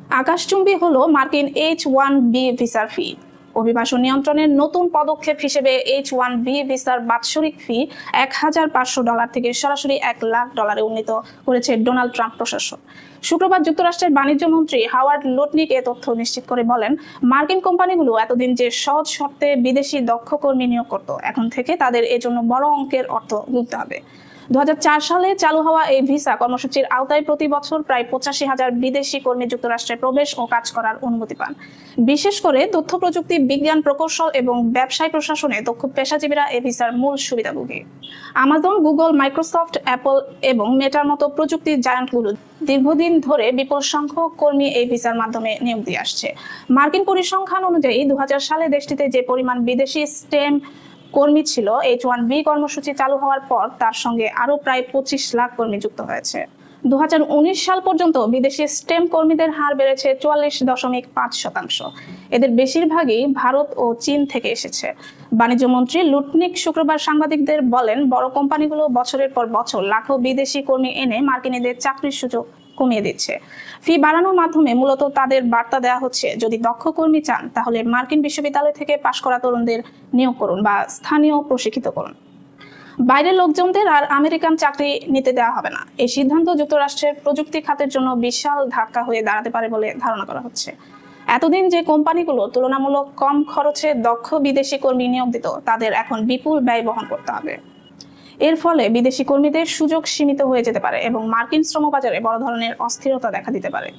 আকাশচুম্বী হলো মার্কিন H-1B ভিসার ফি। অভিবাসন নিয়ন্ত্রণের নতুন পদক্ষেপ হিসেবে H-1B ভিসার বাৎসরিক ফি $1,500 থেকে সরাসরি $1,00,000 উন্নীত করেছে ডোনাল্ড ট্রাম্প প্রশাসন। শুক্রবার যুক্তরাষ্ট্রের বাণিজ্য মন্ত্রী হাওয়ার্ড লুটনিক এ তথ্য নিশ্চিত করে বলেন, মার্কিন কোম্পানিগুলো এতদিন যে সহজ শর্তে বিদেশি দক্ষ কর্মী নিয়োগ করত, এখন থেকে তাদের এজন্য বড় অঙ্কের অর্থ গুনতে হবে। 2004 সালে চালু হওয়া এই ভিসা কর্মসূচির আওতায় প্রতি বছর প্রায় 85,000 বিদেশি কর্মী যুক্তরাষ্ট্রে প্রবেশ ও কাজ করার অনুমতি পান। বিশেষ করে তথ্য প্রযুক্তি, বিজ্ঞান, প্রকৌশল এবং ব্যবসায় প্রশাসনে দক্ষ পেশাজীবীরা এই ভিসার মূল সুবিধাভোগী। আমাজন, গুগল, মাইক্রোসফট, অ্যাপল এবং মেটার মতো প্রযুক্তি জায়ান্টগুলো দীর্ঘদিন ধরে বিপুল সংখ্যক কর্মী এই ভিসার মাধ্যমে নিয়োগ দিয়ে আসছে। মার্কিন পরিসংখ্যান অনুযায়ী 2000 সালে দেশটিতে যে পরিমাণ বিদেশি স্টেম কর্মী ছিল, H-1B কর্মসূচি চালু হওয়ার পর তার সঙ্গে আরো প্রায় 25 লাখ কর্মী যুক্ত হয়েছে। 2019 সাল পর্যন্ত বিদেশি স্টেম কর্মীদের হার বেড়েছে 44.5%। এদের বেশিরভাগই ভারত ও চীন থেকে এসেছে। বাণিজ্য মন্ত্রী লুটনিক শুক্রবার সাংবাদিকদের বলেন, বড় কোম্পানিগুলো বছরের পর বছর লাখো বিদেশি কর্মী এনে মার্কিনীদের চাকরির সুযোগ কমিয়ে দিচ্ছে। ফি বাড়ানোর মাধ্যমে মূলত তাদের বার্তা দেওয়া হচ্ছে, যদি দক্ষ কর্মী চান তাহলে মার্কিন বিশ্ববিদ্যালয় থেকে পাশ করা তরুণদের নিয়োগ করুন বা স্থানীয় প্রশিক্ষিত করুন। বাইরের লোকজনদের আর আমেরিকান চাকরি নিতে দেওয়া হবে না। এই সিদ্ধান্ত যুক্তরাষ্ট্রের প্রযুক্তি খাতের জন্য বিশাল ধাক্কা হয়ে দাঁড়াতে পারে বলে ধারণা করা হচ্ছে। এতদিন যে কোম্পানিগুলো তুলনামূলক কম খরচে দক্ষ বিদেশি কর্মী নিয়োগ দিত, তাদের এখন বিপুল ব্যয় বহন করতে হবে। এর ফলে বিদেশি কর্মীদের সুযোগ সীমিত হয়ে যেতে পারে এবং মার্কিন শ্রমবাজারে বড় ধরনের অস্থিরতা দেখা দিতে পারে।